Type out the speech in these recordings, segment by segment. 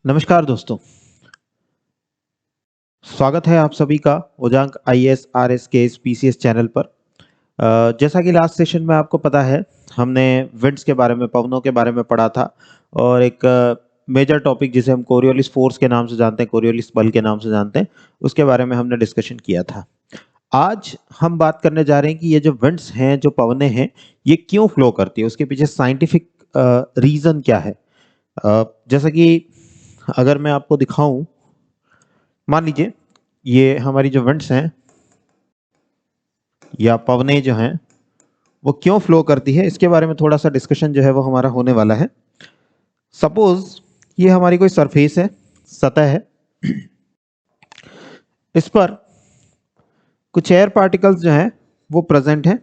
नमस्कार दोस्तों, स्वागत है आप सभी का उजांक आईएएस आरएस के इस पीसीएस चैनल पर। जैसा कि लास्ट सेशन में आपको पता है, हमने विंड्स के बारे में, पवनों के बारे में पढ़ा था और एक मेजर टॉपिक जिसे हम कोरियोलिस फोर्स के नाम से जानते हैं, कोरियोलिस बल के नाम से जानते हैं, उसके बारे में हमने डिस्कशन किया था। आज हम बात करने जा रहे हैं कि ये जो विंड्स हैं, जो पवनें हैं, ये क्यों फ्लो करती है, उसके पीछे साइंटिफिक रीज़न क्या है। जैसा कि अगर मैं आपको दिखाऊं, मान लीजिए ये हमारी जो विंड्स हैं या पवनें जो हैं वो क्यों फ्लो करती है, इसके बारे में थोड़ा सा डिस्कशन जो है वो हमारा होने वाला है। सपोज ये हमारी कोई सरफेस है, सतह है, इस पर कुछ एयर पार्टिकल्स जो हैं वो प्रेजेंट हैं।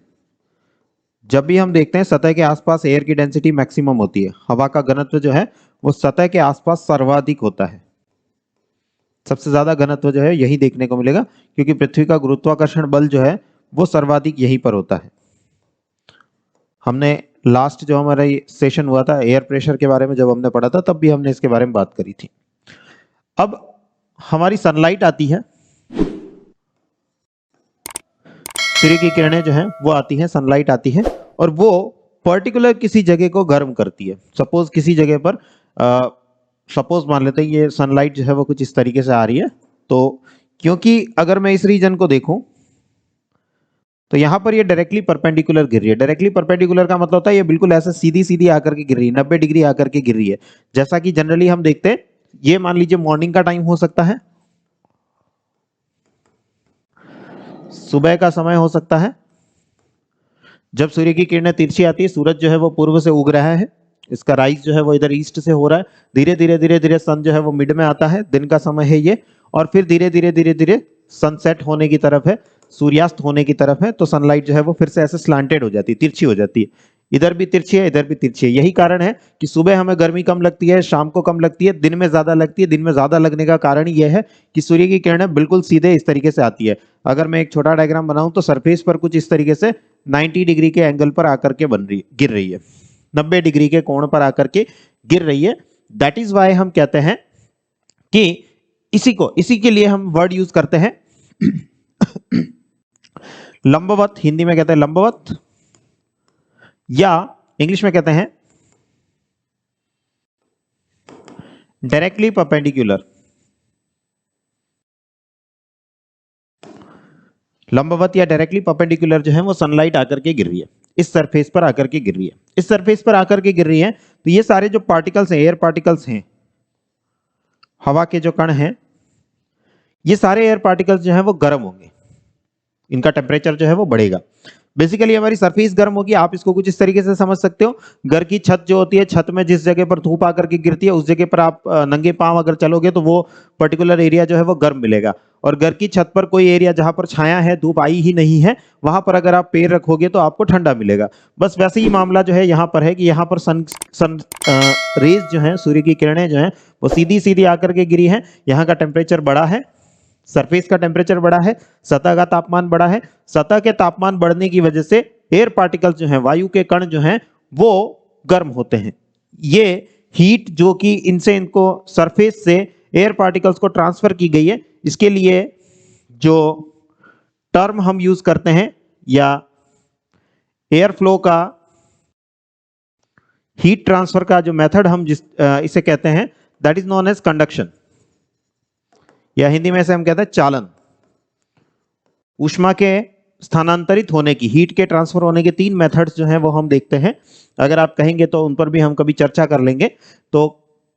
जब भी हम देखते हैं सतह के आसपास एयर की डेंसिटी मैक्सिमम होती है, हवा का घनत्व जो है वो सतह के आसपास सर्वाधिक होता है। सबसे ज्यादा घनत्व जो है यही देखने को मिलेगा, क्योंकि पृथ्वी का गुरुत्वाकर्षण बल जो है वो सर्वाधिक यहीं पर होता है। हमने लास्ट जो हमारा ये सेशन हुआ था एयर प्रेशर के बारे में, जब हमने पढ़ा था तब भी हमने इसके बारे में बात करी थी। अब हमारी सनलाइट आती है, सूर्य की किरणें जो हैं वो आती हैं, सनलाइट आती है और वो पर्टिकुलर किसी जगह को गर्म करती है। सपोज किसी जगह पर सपोज मान लेते हैं ये सनलाइट जो है वो कुछ इस तरीके से आ रही है, तो क्योंकि अगर मैं इस रीजन को देखूं तो यहां पर ये डायरेक्टली परपेंडिकुलर गिर रही है। डायरेक्टली परपेंडिकुलर का मतलब होता है ये बिल्कुल ऐसे सीधी सीधी आकर के गिर रही है, 90 डिग्री आकर के गिर रही है। जैसा कि जनरली हम देखते हैं, ये मान लीजिए मॉर्निंग का टाइम हो सकता है, सुबह का समय हो सकता है, जब सूर्य की किरणें तिरछी आती है, सूरज जो है वो पूर्व से उग रहा है, इसका राइज जो है वो इधर ईस्ट से हो रहा है, धीरे धीरे धीरे धीरे सन जो है वो मिड में आता है, दिन का समय है ये, और फिर धीरे धीरे धीरे धीरे सनसेट होने की तरफ है, सूर्यास्त होने की तरफ है, तो सनलाइट जो है वो फिर से ऐसे स्लांटेड हो जाती है, तिरछी हो जाती है। इधर भी तिरछी है, इधर भी तिरछी है। यही कारण है कि सुबह हमें गर्मी कम लगती है, शाम को कम लगती है, दिन में ज्यादा लगती है। दिन में ज्यादा लगने का कारण यह है कि सूर्य की किरणें बिल्कुल सीधे इस तरीके से आती है। अगर मैं एक छोटा डायग्राम बनाऊं तो सरफेस पर कुछ इस तरीके से 90 डिग्री के एंगल पर आकर के गिर रही है, 90 डिग्री के कोण पर आकर के गिर रही है। दैट इज वाई हम कहते हैं कि इसी के लिए हम वर्ड यूज करते हैं लंबवत, हिंदी में कहते हैं लंबवत, या इंग्लिश में कहते हैं डायरेक्टली परपेंडिकुलर। लंबवत या डायरेक्टली परपेंडिकुलर जो है वो सनलाइट आकर के गिर रही है, इस सरफेस पर आकर के गिर रही है, इस सरफेस पर आकर के गिर रही है। तो ये सारे जो पार्टिकल्स हैं, एयर पार्टिकल्स हैं, हवा के जो कण हैं, ये सारे एयर पार्टिकल्स जो हैं वो गर्म होंगे, इनका टेम्परेचर जो है वो बढ़ेगा। बेसिकली हमारी सरफेस गर्म होगी। आप इसको कुछ इस तरीके से समझ सकते हो, घर की छत जो होती है, छत में जिस जगह पर धूप आकर के गिरती है उस जगह पर आप नंगे पांव अगर चलोगे तो वो पर्टिकुलर एरिया जो है वो गर्म मिलेगा। और घर की छत पर कोई एरिया जहां पर छाया है, धूप आई ही नहीं है, वहां पर अगर आप पैर रखोगे तो आपको ठंडा मिलेगा। बस वैसे ही मामला जो है यहाँ पर है कि यहाँ पर सन रेज जो है, सूर्य की किरणें जो है वो सीधी सीधी आकर के गिरी है। यहाँ का टेम्परेचर बढ़ा है, सरफेस का टेम्परेचर बढ़ा है, सतह का तापमान बढ़ा है। सतह के तापमान बढ़ने की वजह से एयर पार्टिकल्स जो हैं, वायु के कण जो हैं वो गर्म होते हैं। ये हीट जो कि इनको सरफेस से एयर पार्टिकल्स को ट्रांसफर की गई है, इसके लिए जो टर्म हम यूज करते हैं या एयर फ्लो का, हीट ट्रांसफर का जो मेथड हम इसे कहते हैं, that is known as conduction, या हिंदी में से हम कहते हैं चालन। ऊष्मा के स्थानांतरित होने की, हीट के ट्रांसफर होने के तीन मेथड्स जो हैं वो हम देखते हैं। अगर आप कहेंगे तो उन पर भी हम कभी चर्चा कर लेंगे। तो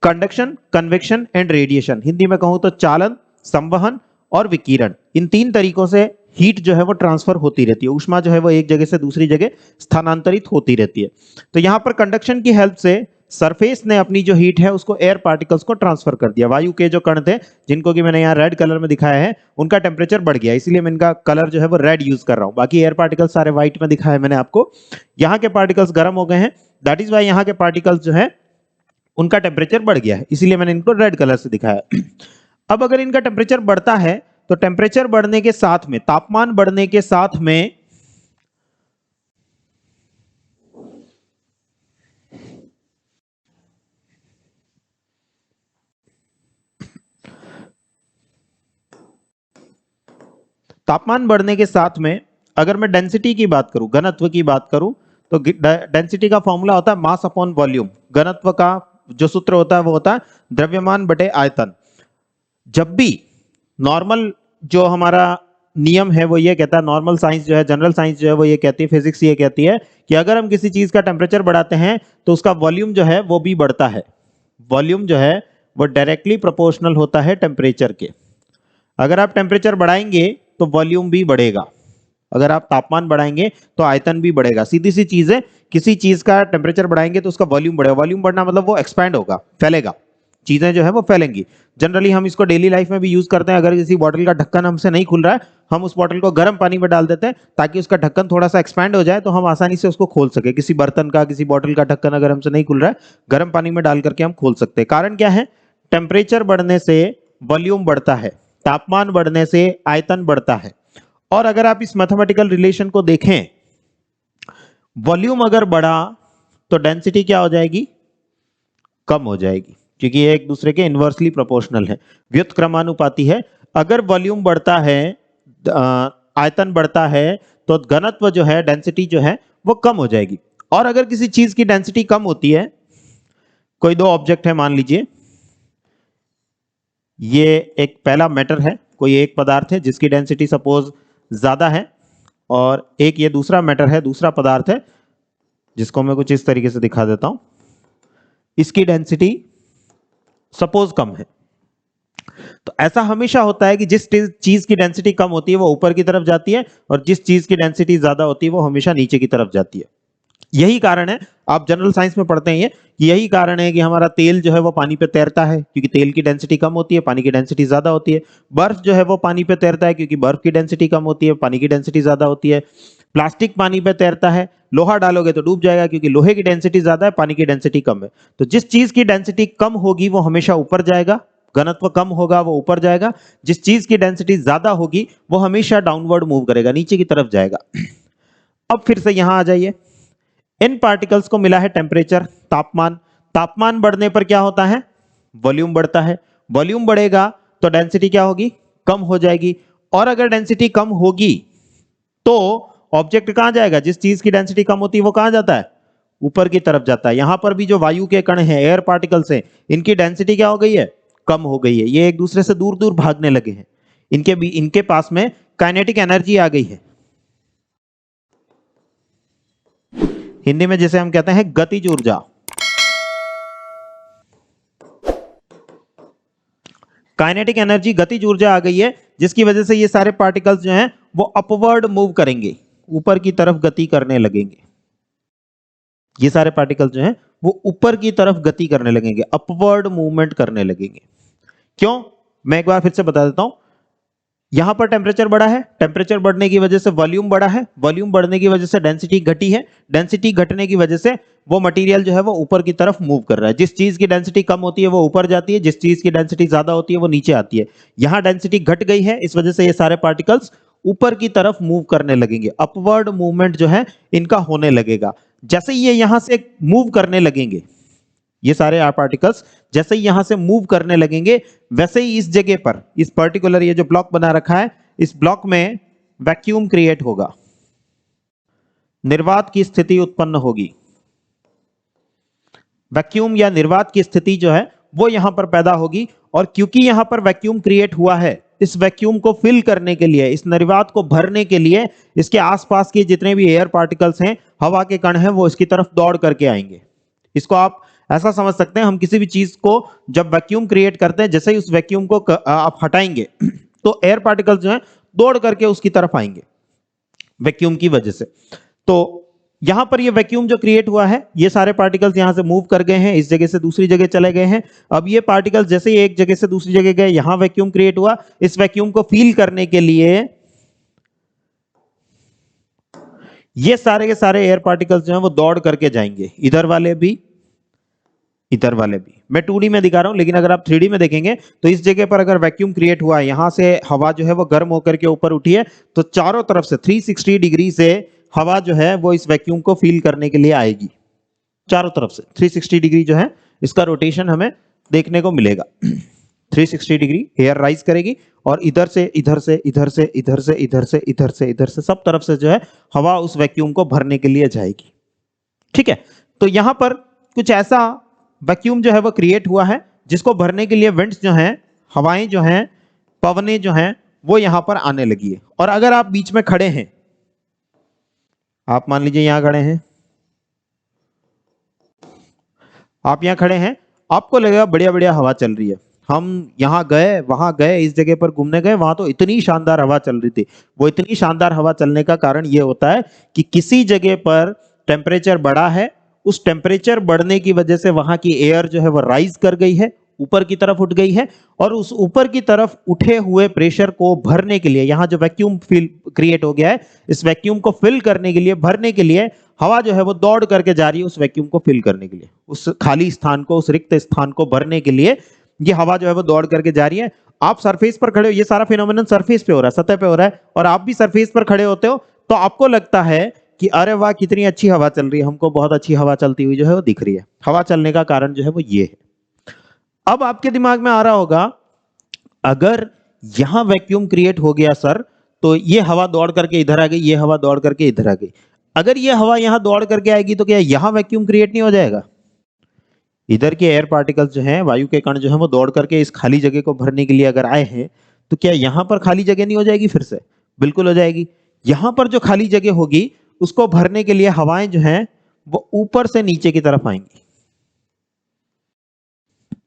conduction, convection and radiation, Hindi में कहूं तो चालन, संवहन और विकिरण, इन तीन तरीकों से हीट जो है वो ट्रांसफर होती रहती है, ऊष्मा जो है वो एक जगह से दूसरी जगह स्थानांतरित होती रहती है। तो यहां पर कंडक्शन की हेल्प से सरफेस ने अपनी जो हीट है उसको एयर पार्टिकल्स को ट्रांसफर कर दिया। वायु के जो कण थे, जिनको कि मैंने यहाँ रेड कलर में दिखाया है, उनका टेम्परेचर बढ़ गया, इसलिए मैं इनका कलर जो है वो रेड यूज कर रहा हूं। बाकी एयर पार्टिकल्स सारे व्हाइट में दिखाया है मैंने आपको। यहाँ के पार्टिकल्स गर्म हो गए हैं, दैट इज वाई यहाँ के पार्टिकल्स जो है उनका टेम्परेचर बढ़ गया है, इसीलिए मैंने इनको रेड कलर से दिखाया। अब अगर इनका टेम्परेचर बढ़ता है तो टेम्परेचर बढ़ने के साथ में, तापमान बढ़ने के साथ में तापमान बढ़ने के साथ में अगर मैं डेंसिटी की बात करूं, घनत्व की बात करूं, तो डेंसिटी का फॉर्मूला होता है मास अपॉन वॉल्यूम। घनत्व का जो सूत्र होता है वो होता है द्रव्यमान बटे आयतन। जब भी नॉर्मल जो हमारा नियम है वो ये कहता है, नॉर्मल साइंस जो है, जनरल साइंस जो है वो ये कहती है, फिजिक्स ये कहती है कि अगर हम किसी चीज का टेम्परेचर बढ़ाते हैं तो उसका वॉल्यूम जो है वो भी बढ़ता है। वॉल्यूम जो है वो डायरेक्टली प्रोपोर्शनल होता है टेम्परेचर के। अगर आप टेम्परेचर बढ़ाएंगे तो वॉल्यूम भी बढ़ेगा, अगर आप तापमान बढ़ाएंगे तो आयतन भी बढ़ेगा। सीधी सी चीज है, किसी चीज का टेम्परेचर बढ़ाएंगे तो उसका वॉल्यूम बढ़ेगा। वॉल्यूम बढ़ना मतलब वो एक्सपैंड होगा, फैलेगा, चीजें जो है वो फैलेंगी। जनरली हम इसको डेली लाइफ में भी यूज करते हैं। अगर किसी बॉटल का ढक्कन हमसे नहीं खुल रहा है, हम उस बॉटल को गर्म पानी में डाल देते हैं ताकि उसका ढक्कन थोड़ा सा एक्सपैंड हो जाए तो हम आसानी से उसको खोल सके। किसी बर्तन का, किसी बॉटल का ढक्कन अगर हमसे नहीं खुल रहा है, गर्म पानी में डाल करके हम खोल सकते हैं। कारण क्या है? टेम्परेचर बढ़ने से वॉल्यूम बढ़ता है, तापमान बढ़ने से आयतन बढ़ता है। और अगर आप इस मैथमेटिकल रिलेशन को देखें, वॉल्यूम अगर बढ़ा तो डेंसिटी क्या हो जाएगी? कम हो जाएगी, क्योंकि ये एक दूसरे के इनवर्सली प्रोपोर्शनल है, व्युत्क्रमानुपाती है। अगर वॉल्यूम बढ़ता है, आयतन बढ़ता है, तो घनत्व जो है, डेंसिटी जो है वो कम हो जाएगी। और अगर किसी चीज की डेंसिटी कम होती है, कोई दो ऑब्जेक्ट है, मान लीजिए ये एक पहला मैटर है, कोई एक पदार्थ है जिसकी डेंसिटी सपोज ज्यादा है, और एक ये दूसरा मैटर है, दूसरा पदार्थ है जिसको मैं कुछ इस तरीके से दिखा देता हूं। इसकी डेंसिटी सपोज कम है। तो ऐसा हमेशा होता है कि जिस चीज की डेंसिटी कम होती है वो ऊपर की तरफ जाती है, और जिस चीज की डेंसिटी ज्यादा होती है वो हमेशा नीचे की तरफ जाती है। यही कारण है, आप जनरल साइंस में पढ़ते हैं ये, कि यही कारण है कि हमारा तेल जो है वो पानी पे तैरता है क्योंकि तेल की डेंसिटी कम होती है, पानी की डेंसिटी ज्यादा होती है। बर्फ जो है वो पानी पे तैरता है क्योंकि बर्फ की डेंसिटी कम होती है, पानी की डेंसिटी ज्यादा होती है। प्लास्टिक पानी पे तैरता है, लोहा डालोगे तो डूब जाएगा क्योंकि लोहे की डेंसिटी ज्यादा है, पानी की डेंसिटी कम है। तो जिस चीज की डेंसिटी कम होगी वो हमेशा ऊपर जाएगा, घनत्व कम होगा वो ऊपर जाएगा। जिस चीज की डेंसिटी ज्यादा होगी वो हमेशा डाउनवर्ड मूव करेगा, नीचे की तरफ जाएगा। अब फिर से यहां आ जाइए, इन पार्टिकल्स को मिला है टेम्परेचर, तापमान। तापमान बढ़ने पर क्या होता है? वॉल्यूम बढ़ता है। वॉल्यूम बढ़ेगा तो डेंसिटी क्या होगी? कम हो जाएगी। और अगर डेंसिटी कम होगी तो ऑब्जेक्ट कहां जाएगा? जिस चीज की डेंसिटी कम होती है वो कहां जाता है? ऊपर की तरफ जाता है। यहां पर भी जो वायु के कण हैं, एयर पार्टिकल्स हैं, इनकी डेंसिटी क्या हो गई है? कम हो गई है। ये एक दूसरे से दूर दूर भागने लगे हैं, इनके पास में काइनेटिक एनर्जी आ गई है। हिंदी में जिसे हम कहते हैं गतिज ऊर्जा। काइनेटिक एनर्जी, गतिज ऊर्जा आ गई है, जिसकी वजह से ये सारे पार्टिकल्स जो हैं वो अपवर्ड मूव करेंगे, ऊपर की तरफ गति करने लगेंगे। ये सारे पार्टिकल्स जो हैं वो ऊपर की तरफ गति करने लगेंगे, अपवर्ड मूवमेंट करने लगेंगे। क्यों? मैं एक बार फिर से बता देता हूं। यहां पर टेम्परेचर बढ़ा है, टेम्परेचर बढ़ने की वजह से वॉल्यूम बढ़ा है, वॉल्यूम बढ़ने की वजह से डेंसिटी घटी है, डेंसिटी घटने की वजह से वो मटेरियल जो है वो ऊपर की तरफ मूव कर रहा है। जिस चीज की डेंसिटी कम होती है वो ऊपर जाती है, जिस चीज की डेंसिटी ज्यादा होती है वो नीचे आती है। यहां डेंसिटी घट गई है, इस वजह से ये सारे पार्टिकल्स ऊपर की तरफ मूव करने लगेंगे, अपवर्ड मूवमेंट जो है इनका होने लगेगा। जैसे ये यहां से मूव करने लगेंगे, ये सारे पार्टिकल्स जैसे ही यहां से मूव करने लगेंगे, वैसे ही इस जगह पर, इस पर्टिकुलर ये जो ब्लॉक बना रखा है, इस ब्लॉक में वैक्यूम क्रिएट होगा, निर्वात की स्थिति उत्पन्न होगी। वैक्यूम या निर्वात की स्थिति जो है वो यहां पर पैदा होगी। और क्योंकि यहां पर वैक्यूम क्रिएट हुआ है, इस वैक्यूम को फिल करने के लिए, इस निर्वात को भरने के लिए, इसके आसपास के जितने भी एयर पार्टिकल्स हैं, हवा के कण हैं, वो इसकी तरफ दौड़ करके आएंगे। इसको आप ऐसा समझ सकते हैं, हम किसी भी चीज को जब वैक्यूम क्रिएट करते हैं, जैसे ही उस वैक्यूम को आप हटाएंगे तो एयर पार्टिकल्स जो हैं दौड़ करके उसकी तरफ आएंगे वैक्यूम की वजह से। तो यहां पर ये वैक्यूम जो क्रिएट हुआ है, ये सारे पार्टिकल्स यहां से मूव कर गए हैं, इस जगह से दूसरी जगह चले गए हैं। अब ये पार्टिकल्स जैसे ही एक जगह से दूसरी जगह गए, यहां वैक्यूम क्रिएट हुआ, इस वैक्यूम को फील करने के लिए ये सारे के सारे एयर पार्टिकल्स जो हैं वो दौड़ करके जाएंगे, इधर वाले भी, इधर वाले भी। मैं 2D में दिखा रहा हूं, लेकिन अगर आप 3D में देखेंगे तो इस जगह पर अगर वैक्यूम क्रिएट हुआ है, यहां से हवा जो है वो गर्म होकर के ऊपर उठी है, तो चारों तरफ से 360 डिग्री से हवा जो है वो इस वैक्यूम को फील करने के लिए आएगी। चारों तरफ से 360 डिग्री जो है इसका रोटेशन हमें देखने को मिलेगा। 360 डिग्री एयर राइज करेगी और इधर से इधर से इधर से इधर से इधर से इधर से इधर से सब तरफ से जो है हवा उस वैक्यूम को भरने के लिए जाएगी। ठीक है, तो यहां पर कुछ ऐसा वैक्यूम जो है वो क्रिएट हुआ है जिसको भरने के लिए विंड्स जो हैं, हवाएं जो हैं, पवनें जो हैं वो यहां पर आने लगी है। और अगर आप बीच में खड़े हैं, आप मान लीजिए यहां खड़े हैं, आप यहां खड़े हैं, आपको लगेगा बढ़िया बढ़िया हवा चल रही है, हम यहां गए वहां गए इस जगह पर घूमने गए, वहां तो इतनी शानदार हवा चल रही थी। वो इतनी शानदार हवा चलने का कारण ये होता है कि किसी जगह पर टेम्परेचर बढ़ा है, उस टेम्परेचर बढ़ने की वजह से वहां की एयर जो है वो राइज कर गई है, ऊपर की तरफ उठ गई है, और उस ऊपर की तरफ उठे हुए प्रेशर को भरने के लिए यहां जो वैक्यूम फिल क्रिएट हो गया है, इस वैक्यूम को फिल करने के लिए, भरने के लिए हवा जो है वो दौड़ करके जा रही है उस वैक्यूम को फिल करने के लिए, उस खाली स्थान को, उस रिक्त स्थान को भरने के लिए ये हवा जो है वो दौड़ करके जा रही है। आप सरफेस पर खड़े हो, ये सारा फिनोमेनन सरफेस पे हो रहा है, सतह पे हो रहा है, और आप भी सरफेस पर खड़े होते हो तो आपको लगता है कि अरे वाह कितनी अच्छी हवा चल रही है, हमको बहुत अच्छी हवा चलती हुई जो है वो दिख रही है। हवा चलने का कारण जो है वो ये है। अब आपके दिमाग में आ रहा होगा, अगर यहां वैक्यूम क्रिएट हो गया सर, तो ये हवा दौड़ करके इधर आ गई, ये हवा दौड़ करके इधर आ गई, अगर ये हवा यहां दौड़ करके आएगी तो क्या यहां वैक्यूम क्रिएट नहीं हो जाएगा? इधर के एयर पार्टिकल्स जो हैं, वायु के कण जो हैं वो दौड़ करके इस खाली जगह को भरने के लिए अगर आए हैं, तो क्या यहां पर खाली जगह नहीं हो जाएगी? फिर से बिल्कुल हो जाएगी। यहां पर जो खाली जगह होगी उसको भरने के लिए हवाएं जो हैं वो ऊपर से नीचे की तरफ आएंगी।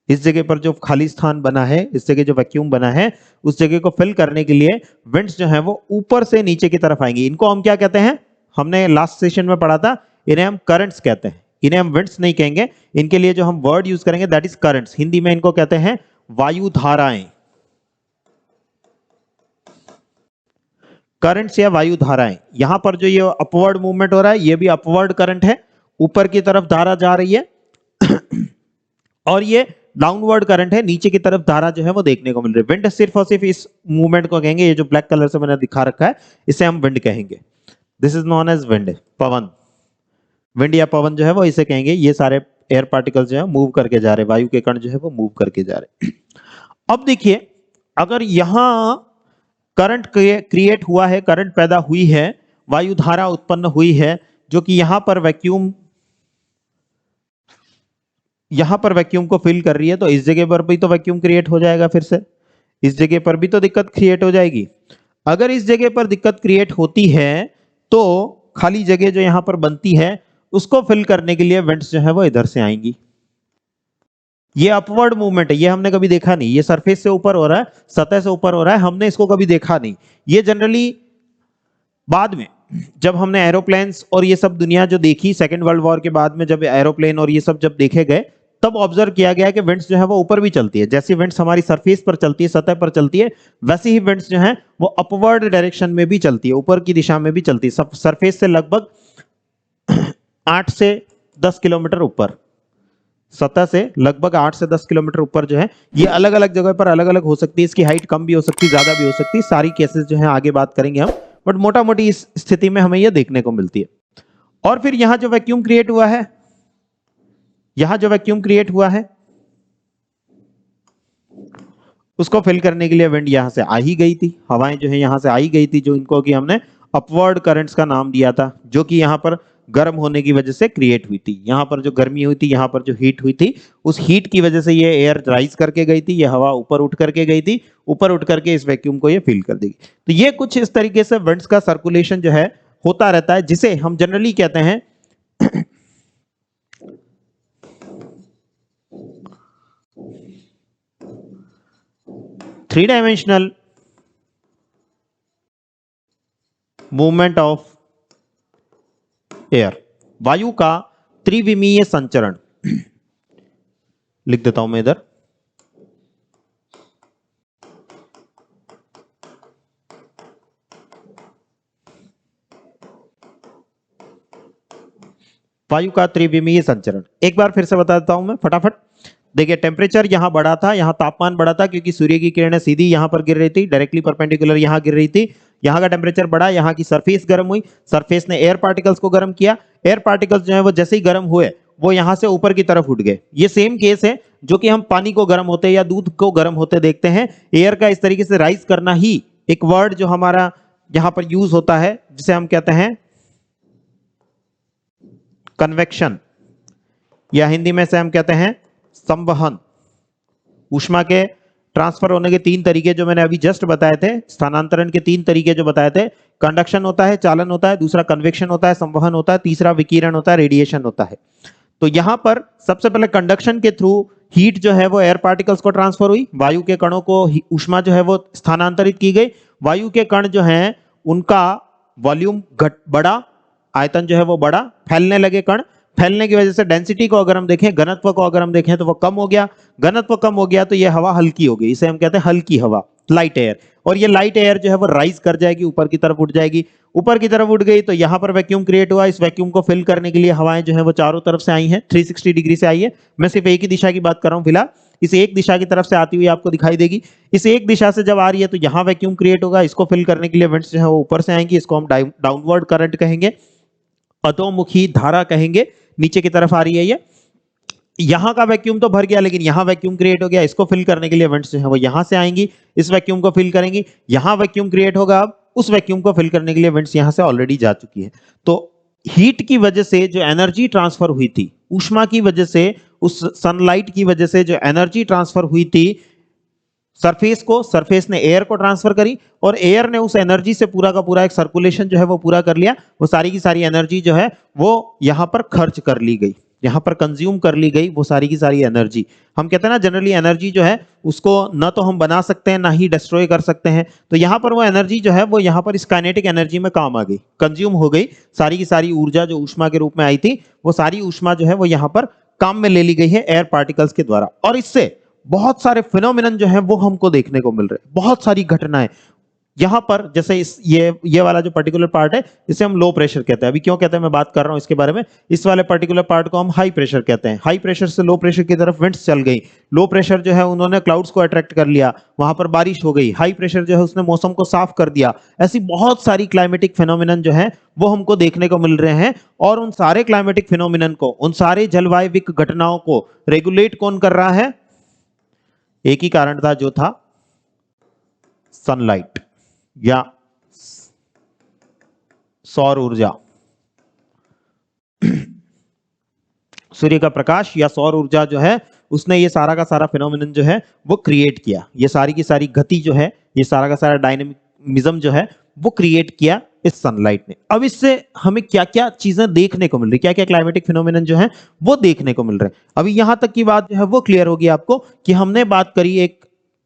इस जगह पर जो खाली स्थान बना है, इस जगह जो वैक्यूम बना है, उस जगह को फिल करने के लिए विंड्स जो है वो ऊपर से नीचे की तरफ आएंगी। इनको हम क्या कहते हैं? हमने लास्ट सेशन में पढ़ा था, इन्हें हम करंट्स कहते हैं, इन्हें हम विंड्स नहीं कहेंगे। इनके लिए जो हम वर्ड यूज करेंगे दैट इज करंट्स। हिंदी में इनको कहते हैं वायु धाराएं, करंट्स या वायु धाराएं। यहां पर जो ये अपवर्ड मूवमेंट हो रहा है, ये भी अपवर्ड करंट है, ऊपर की तरफ धारा जा रही है और ये डाउनवर्ड करंट है, नीचे की तरफ धारा जो है वो देखने को मिल रही है। विंड सिर्फ और सिर्फ इस मूवमेंट को कहेंगे, ये जो ब्लैक कलर से मैंने दिखा रखा है इसे हम विंड कहेंगे। This is known as wind, पवन। विंड या पवन जो है वो इसे कहेंगे। ये सारे एयर पार्टिकल्स जो है मूव करके जा रहे हैं, वायु के कण जो है वो मूव करके जा रहे हैं। अब देखिए, अगर यहां करंट क्रिएट हुआ है, करंट पैदा हुई है, वायु धारा उत्पन्न हुई है, जो कि यहां पर वैक्यूम को फिल कर रही है, तो इस जगह पर भी तो वैक्यूम क्रिएट हो जाएगा। फिर से इस जगह पर भी तो दिक्कत क्रिएट हो जाएगी। अगर इस जगह पर दिक्कत क्रिएट होती है तो खाली जगह जो यहां पर बनती है उसको फिल करने के लिए विंड्स जो है वो इधर से आएंगी। ये अपवर्ड मूवमेंट है, ये हमने कभी देखा नहीं। ये सरफेस से ऊपर हो रहा है, सतह से ऊपर हो रहा है, हमने इसको कभी देखा नहीं। ये जनरली बाद में जब हमने एरोप्लेन्स और ये सब दुनिया जो देखी सेकेंड वर्ल्ड वॉर के बाद में, जब एरोप्लेन और ये सब जब देखे गए, तब ऑब्जर्व किया गया कि विंड्स जो है वो ऊपर भी चलती है। जैसी विंड्स हमारी सरफेस पर चलती है, सतह पर चलती है, वैसी ही विंड्स जो है वो अपवर्ड डायरेक्शन में भी चलती है, ऊपर की दिशा में भी चलती है। सरफेस से लगभग 8 से 10 किलोमीटर ऊपर, सतह से लगभग 8 से 10 किलोमीटर ऊपर जो है, ये अलग अलग जगह पर अलग अलग हो सकती है। इसकी हाइट कम भी हो सकती है, ज्यादा भी हो सकती है। सारी केसेस जो है आगे बात करेंगे हम, बट मोटा मोटी इस स्थिति में हमें यह देखने को मिलती है। और फिर यहां जो वैक्यूम क्रिएट हुआ है, यहां जो वैक्यूम क्रिएट हुआ है उसको फिल करने के लिए विंड यहां से आ ही गई थी, हवाएं जो है यहां से आ ही गई थी, जो इनको कि हमने अपवर्ड करंट्स का नाम दिया था, जो कि यहां पर गर्म होने की वजह से क्रिएट हुई थी। यहां पर जो गर्मी हुई थी, यहां पर जो हीट हुई थी, उस हीट की वजह से ये एयर राइज करके गई थी, ये हवा ऊपर उठ करके गई थी, ऊपर उठ करके इस वैक्यूम को ये फिल कर देगी। तो ये कुछ इस तरीके से विंड्स का सर्कुलेशन जो है होता रहता है, जिसे हम जनरली कहते हैं 3 डायमेंशनल मूवमेंट ऑफ एयर, वायु का त्रिविमीय संचरण। लिख देता हूं मैं इधर, वायु का त्रिविमीय संचरण। एक बार फिर से बता देता हूं मैं फटाफट। देखिए, टेम्परेचर यहां बढ़ा था, यहां तापमान बढ़ा था, क्योंकि सूर्य की किरणें सीधी यहां पर गिर रही थी, डायरेक्टली परपेंडिकुलर यहां गिर रही थी। यहां का टेम्परेचर बढ़ा, यहां की सरफेस गर्म हुई, सरफेस ने एयर पार्टिकल्स को गर्म किया। एयर पार्टिकल्स जो है वो जैसे ही गर्म हुए, वो यहां से ऊपर की तरफ उठ गए। ये सेम केस है जो कि हम पानी को गर्म होते या दूध को गर्म होते देखते हैं। एयर का इस तरीके से राइज करना ही एक वर्ड जो हमारा यहां पर यूज होता है जिसे हम कहते हैं कन्वेक्शन, या हिंदी में से हम कहते हैं संवहन। ऊष्मा के ट्रांसफर होने के तीन तरीके जो मैंने अभी जस्ट बताए थे, स्थानांतरण के तीन तरीके जो बताए थे, कंडक्शन होता है, चालन होता है, दूसरा कन्वेक्शन होता है, संवहन होता है, तीसरा विकिरण होता है, रेडिएशन होता है। तो यहां पर सबसे पहले कंडक्शन के थ्रू हीट जो है वो एयर पार्टिकल्स को ट्रांसफर हुई, वायु के कणों को ऊष्मा जो है वो स्थानांतरित की गई। वायु के कण जो हैं उनका वॉल्यूम बढ़ा, आयतन जो है वो बढ़ा, फैलने लगे कण। फैलने की वजह से डेंसिटी को अगर हम देखें, घनत्व को अगर हम देखें तो वो कम हो गया। घनत्व कम हो गया तो ये हवा हल्की हो गई, इसे हम कहते हैं हल्की हवा, लाइट एयर। और ये लाइट एयर जो है वो राइज कर जाएगी, ऊपर की तरफ उठ जाएगी। ऊपर की तरफ उठ गई तो यहां पर वैक्यूम क्रिएट हुआ। इस वैक्यूम को फिल करने के लिए हवाएं जो है वो चारों तरफ से आई हैं, 360 डिग्री से आई है। मैं सिर्फ एक ही दिशा की बात कर रहा हूं फिलहाल। इस एक दिशा की तरफ से आती हुई आपको दिखाई देगी। इस एक दिशा से जब आ रही है तो यहां वैक्यूम क्रिएट होगा, इसको फिल करने के लिए वेंट्स जो है वो ऊपर से आएंगी, इसको हम डाउनवर्ड करंट कहेंगे, अधोमुखी धारा कहेंगे। नीचे की तरफ आ रही है ये, यहां का वैक्यूम तो भर गया लेकिन यहां वैक्यूम क्रिएट हो गया, इसको फिल करने के लिए वेंट्स जो है वो यहां से आएंगी, इस वैक्यूम को फिल करेंगी, यहां वैक्यूम क्रिएट होगा। अब उस वैक्यूम को फिल करने के लिए वेंट्स यहां से ऑलरेडी जा चुकी है। तो हीट की वजह से जो एनर्जी ट्रांसफर हुई थी, ऊष्मा की वजह से, उस सनलाइट की वजह से जो एनर्जी ट्रांसफर हुई थी सरफेस को, सरफेस ने एयर को ट्रांसफर करी और एयर ने उस एनर्जी से पूरा का पूरा एक सर्कुलेशन जो है वो पूरा कर लिया। वो सारी की सारी एनर्जी जो है वो यहां पर खर्च कर ली गई, यहां पर कंज्यूम कर ली गई। वो सारी की सारी एनर्जी, हम कहते हैं ना जनरली एनर्जी जो है उसको ना तो हम बना सकते हैं ना ही डिस्ट्रॉय कर सकते हैं। तो यहां पर वो एनर्जी जो है वो यहां पर इस काइनेटिक एनर्जी में काम आ गई, कंज्यूम हो गई। सारी की सारी ऊर्जा जो ऊष्मा के रूप में आई थी वो सारी ऊष्मा जो है वो यहां पर काम में ले ली गई है एयर पार्टिकल्स के द्वारा। और इससे बहुत सारे फिनोमिनन जो है वो हमको देखने को मिल रहे हैं, बहुत सारी घटनाएं यहां पर। जैसे ये वाला जो पर्टिकुलर पार्ट है इसे हम लो प्रेशर कहते हैं। अभी क्यों कहते हैं मैं बात कर रहा हूं इसके बारे में। इस वाले पर्टिकुलर पार्ट को हम हाई प्रेशर कहते हैं। हाई प्रेशर से लो प्रेशर की तरफ विंड्स चल गई। लो प्रेशर जो है उन्होंने क्लाउड्स को अट्रैक्ट कर लिया, वहां पर बारिश हो गई। हाई प्रेशर जो है उसने मौसम को साफ कर दिया। ऐसी बहुत सारी क्लाइमेटिक फिनोमिनन जो है वो हमको देखने को मिल रहे हैं। और उन सारे क्लाइमेटिक फिनोमिनन को, उन सारे जलवायविक घटनाओं को रेगुलेट कौन कर रहा है? एक ही कारण था जो था सनलाइट या सौर ऊर्जा। सूर्य का प्रकाश या सौर ऊर्जा जो है उसने ये सारा का सारा फिनोमिनन जो है वो क्रिएट किया। ये सारी की सारी गति जो है, ये सारा का सारा डायनेमिज्म जो है वो क्रिएट किया इस सनलाइट ने। अब इससे हमें क्या क्या चीजें देखने को मिल रही, क्या क्या क्लाइमेटिक फिनोमिनन जो है वो देखने को मिल रहे हैं। अभी यहां तक की बात जो है वो क्लियर होगी आपको कि हमने बात करी, एक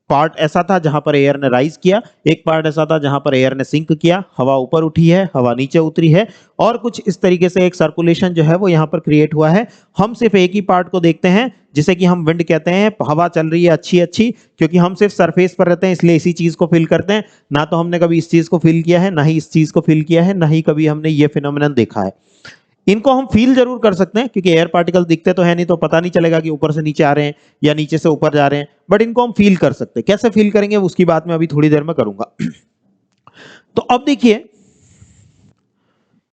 पार्ट ऐसा था जहां पर एयर ने राइज किया, एक पार्ट ऐसा था जहां पर एयर ने सिंक किया, हवा ऊपर उठी है, हवा नीचे उतरी है, और कुछ इस तरीके से एक सर्कुलेशन जो है वो यहां पर क्रिएट हुआ है। हम सिर्फ एक ही पार्ट को देखते हैं जिसे कि हम विंड कहते हैं। हवा चल रही है अच्छी अच्छी, क्योंकि हम सिर्फ सरफेस पर रहते हैं इसलिए इसी चीज को फील करते हैं। ना तो हमने कभी इस चीज को फील किया है, ना ही इस चीज को फील किया है, ना ही कभी हमने ये फिनोमिनन देखा है। इनको हम फील जरूर कर सकते हैं क्योंकि एयर पार्टिकल दिखते तो है नहीं, तो पता नहीं चलेगा कि ऊपर से नीचे आ रहे हैं या नीचे से ऊपर जा रहे हैं, बट इनको हम फील कर सकते हैं। कैसे फील करेंगे उसकी बात मैं अभी थोड़ी देर में करूंगा। तो अब देखिए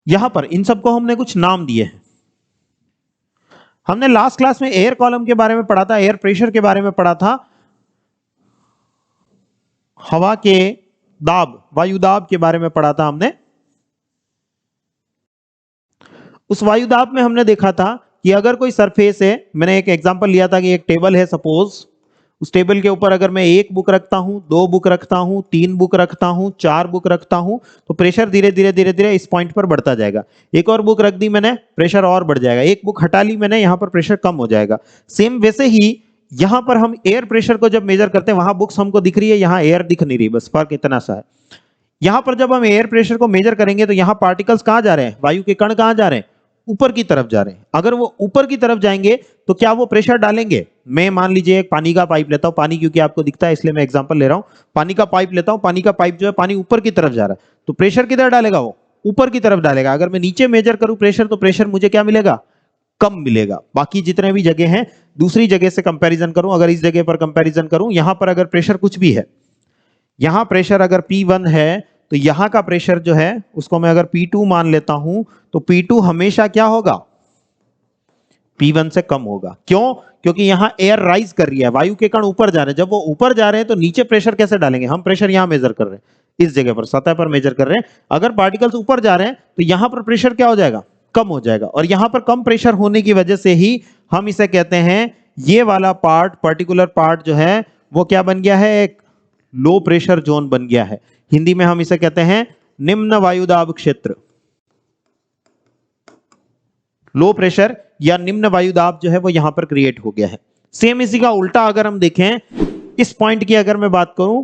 यहां पर इन सबको हमने कुछ नाम दिए हैं। हमने लास्ट क्लास में एयर कॉलम के बारे में पढ़ा था, एयर प्रेशर के बारे में पढ़ा था, हवा के दाब, वायु दाब के बारे में पढ़ा था हमने। उस वायु दाब में हमने देखा था कि अगर कोई सरफेस है, मैंने एक एग्जांपल लिया था कि एक टेबल है सपोज, उस टेबल के ऊपर अगर मैं एक बुक रखता हूं, दो बुक रखता हूं, तीन बुक रखता हूं, चार बुक रखता हूं, तो प्रेशर धीरे धीरे धीरे धीरे इस पॉइंट पर बढ़ता जाएगा। एक और बुक रख दी मैंने, प्रेशर और बढ़ जाएगा। एक बुक हटा ली मैंने, यहां पर प्रेशर कम हो जाएगा। सेम वैसे ही यहां पर हम एयर प्रेशर को जब मेजर करते हैं, वहां बुक्स हमको दिख रही है, यहां एयर दिख नहीं रही, बस फर्क इतना सा है। यहां पर जब हम एयर प्रेशर को मेजर करेंगे तो यहां पार्टिकल्स कहां जा रहे हैं, वायु के कण कहां जा रहे हैं, ऊपर की तरफ जा रहे हैं। अगर वो ऊपर की तरफ जाएंगे तो क्या वो प्रेशर डालेंगे? मैं मान लीजिए एक पानी का पाइप लेता हूं, पानी क्योंकि आपको दिखता है इसलिए मैं एग्जांपल ले रहा हूं। पानी का पाइप लेता हूं, पानी का पाइप जो है पानी ऊपर की तरफ जा रहा है, तो प्रेशर किधर डालेगा? वो ऊपर की तरफ डालेगा। अगर मैं नीचे मेजर करूं प्रेशर, तो प्रेशर मुझे क्या मिलेगा? कम मिलेगा। बाकी जितने भी जगह हैं, दूसरी जगह से कंपैरिजन करूं, अगर इस जगह पर कंपैरिजन करूं, यहां पर अगर प्रेशर कुछ भी है, यहां प्रेशर अगर P1 है तो यहां का प्रेशर जो है उसको मैं अगर P2 मान लेता हूं, तो P2 हमेशा क्या होगा? P1 से कम होगा। क्यों? क्योंकि यहां एयर राइज कर रही है, वायु के कण ऊपर जा रहे हैं। जब वो ऊपर जा रहे हैं तो नीचे प्रेशर कैसे डालेंगे? हम प्रेशर यहां मेजर कर रहे हैं, इस जगह पर सतह पर मेजर कर रहे हैं। अगर पार्टिकल्स ऊपर जा रहे हैं तो यहां पर प्रेशर क्या हो जाएगा? कम हो जाएगा। और यहां पर कम प्रेशर होने की वजह से ही हम इसे कहते हैं, ये वाला पार्ट, पर्टिकुलर पार्ट जो है वो क्या बन गया है? एक लो प्रेशर जोन बन गया है। हिंदी में हम इसे कहते हैं निम्न वायुदाब क्षेत्र। लो प्रेशर या निम्न वायुदाब जो है वो यहां पर क्रिएट हो गया है। सेम इसी का उल्टा अगर हम देखें, इस पॉइंट की अगर मैं बात करूं,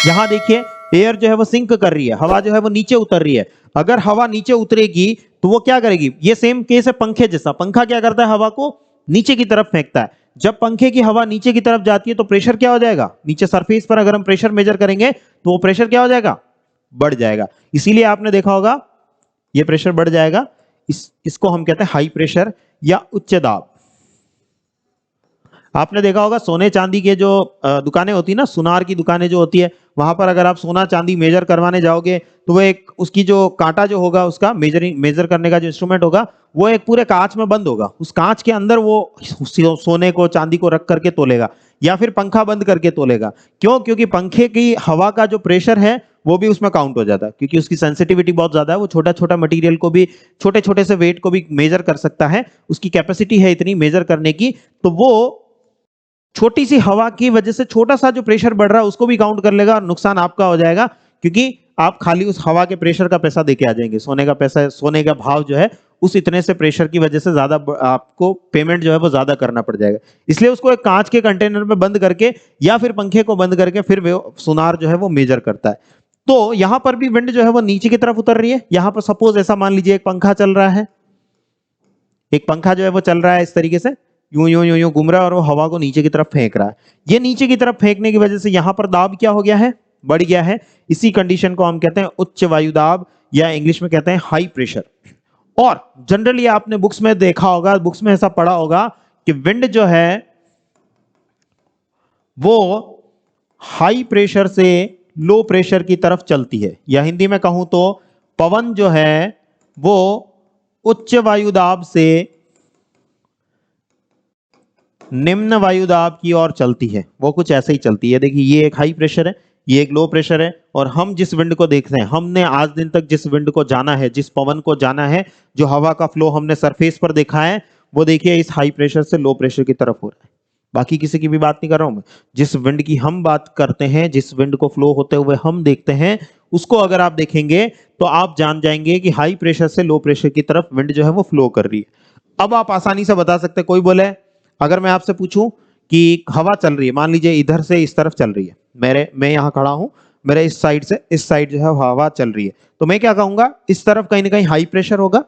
यहां देखिए एयर जो है वो सिंक कर रही है, हवा जो है वो नीचे उतर रही है। अगर हवा नीचे उतरेगी तो वो क्या करेगी? ये सेम केस है पंखे जैसा। पंखा क्या करता है? हवा को नीचे की तरफ फेंकता है। जब पंखे की हवा नीचे की तरफ जाती है तो प्रेशर क्या हो जाएगा? नीचे सरफेस पर अगर हम प्रेशर मेजर करेंगे तो वो प्रेशर क्या हो जाएगा? बढ़ जाएगा। इसीलिए आपने देखा होगा ये प्रेशर बढ़ जाएगा। इसको हम कहते हैं हाई प्रेशर या उच्च दाब। आपने देखा होगा सोने चांदी के जो दुकानें होती है ना, सुनार की दुकानें जो होती है, वहां पर अगर आप सोना चांदी मेजर करवाने जाओगे तो वो एक उसकी जो कांटा जो होगा, उसका मेजर करने का जो इंस्ट्रूमेंट होगा, वो एक पूरे कांच में बंद होगा। उस कांच के अंदर वो सोने को चांदी को रख करके तोलेगा, या फिर पंखा बंद करके तोलेगा। क्यों? क्योंकि पंखे की हवा का जो प्रेशर है वो भी उसमें काउंट हो जाता है, क्योंकि उसकी सेंसिटिविटी बहुत ज्यादा है। वो छोटा छोटा मटेरियल को भी, छोटे छोटे से वेट को भी मेजर कर सकता है। उसकी कैपेसिटी है इतनी मेजर करने की। तो वो छोटी सी हवा की वजह से छोटा सा जो प्रेशर बढ़ रहा है उसको भी काउंट कर लेगा, और नुकसान आपका हो जाएगा, क्योंकि आप खाली उस हवा के प्रेशर का पैसा देके आ जाएंगे। सोने का पैसा, सोने का भाव जो है उस इतने से प्रेशर की वजह से ज्यादा आपको पेमेंट जो है वो ज्यादा करना पड़ जाएगा। इसलिए उसको एक कांच के कंटेनर में बंद करके या फिर पंखे को बंद करके फिर वो सुनार जो है वो मेजर करता है। तो यहां पर भी विंड जो है वो नीचे की तरफ उतर रही है। यहां पर सपोज ऐसा मान लीजिए एक पंखा चल रहा है, एक पंखा जो है वो चल रहा है इस तरीके से, यूं यूं यूं यूं घूम रहा है, और वो हवा को नीचे की तरफ फेंक रहा है। ये नीचे की तरफ फेंकने की वजह से यहां पर दाब क्या हो गया है? बढ़ गया है। इसी कंडीशन को हम कहते हैं उच्च वायु दाब, या इंग्लिश में कहते हैं हाई प्रेशर। और जनरली आपने बुक्स में देखा होगा, बुक्स में ऐसा पढ़ा होगा कि विंड जो है वो हाई प्रेशर से लो प्रेशर की तरफ चलती है, या हिंदी में कहूं तो पवन जो है वो उच्च वायुदाब से निम्न वायुदाब की ओर चलती है। वो कुछ ऐसे ही चलती है। देखिए ये एक हाई प्रेशर है, ये एक लो प्रेशर है, और हम जिस विंड को देख रहे हैं, हमने आज दिन तक जिस विंड को जाना है, जिस पवन को जाना है, जो हवा का फ्लो हमने सरफेस पर देखा है, वो देखिए इस हाई प्रेशर से लो प्रेशर की तरफ हो रहा है। बाकी किसी की भी बात नहीं कर रहा हूं मैं। जिस विंड की हम बात करते हैं, जिस विंड को फ्लो होते हुए हम देखते हैं, उसको अगर आप देखेंगे तो आप जान जाएंगे कि हाई प्रेशर से लो प्रेशर की तरफ विंड जो है वो फ्लो कर रही है। अब आप आसानी से बता सकते हैं, कोई बोले अगर मैं आपसे पूछूं कि हवा चल रही है, मान लीजिए इधर से इस तरफ चल रही है, मैं यहां खड़ा हूं, मेरे इस साइड से इस साइड जो है हवा चल रही है, तो मैं क्या कहूंगा? इस तरफ कहीं ना कहीं हाई प्रेशर होगा,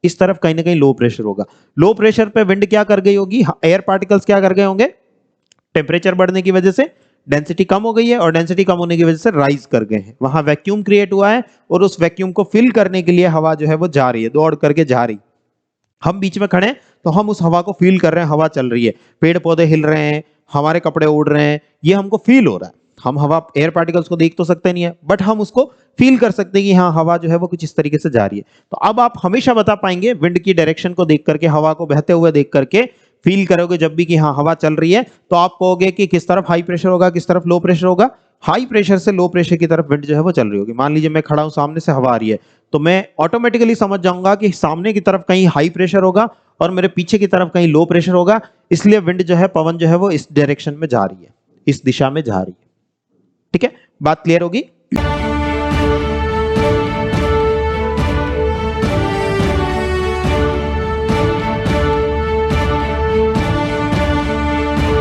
इस तरफ कहीं ना कहीं लो प्रेशर होगा। लो प्रेशर पे विंड क्या कर गई होगी? एयर पार्टिकल्स क्या कर गए होंगे? टेम्परेचर बढ़ने की वजह से डेंसिटी कम हो गई है, और डेंसिटी कम होने की वजह से राइज कर गए हैं। वहां वैक्यूम क्रिएट हुआ है, और उस वैक्यूम को फिल करने के लिए हवा जो है वो जा रही है, दौड़ करके जा रही। हम बीच में खड़े हैं तो हम उस हवा को फील कर रहे हैं, हवा चल रही है, पेड़ पौधे हिल रहे हैं, हमारे कपड़े उड़ रहे हैं, ये हमको फील हो रहा है। हम हवा, एयर पार्टिकल्स को देख तो सकते नहीं है, बट हम उसको फील कर सकते हैं कि हाँ हवा जो है वो कुछ इस तरीके से जा रही है। तो अब आप हमेशा बता पाएंगे विंड की डायरेक्शन को देख करके, हवा को बहते हुए देख करके फील करोगे जब भी कि हाँ हवा चल रही है, तो आप कहोगे कि किस तरफ हाई प्रेशर होगा, किस तरफ लो प्रेशर होगा। हाई प्रेशर से लो प्रेशर की तरफ विंड जो है वो चल रही होगी। मान लीजिए मैं खड़ा हूं, सामने से हवा आ रही है, तो मैं ऑटोमेटिकली समझ जाऊंगा कि सामने की तरफ कहीं हाई प्रेशर होगा और मेरे पीछे की तरफ कहीं लो प्रेशर होगा। इसलिए विंड जो है, पवन जो है वो इस डायरेक्शन में जा रही है, इस दिशा में जा रही है। ठीक है, बात क्लियर होगी?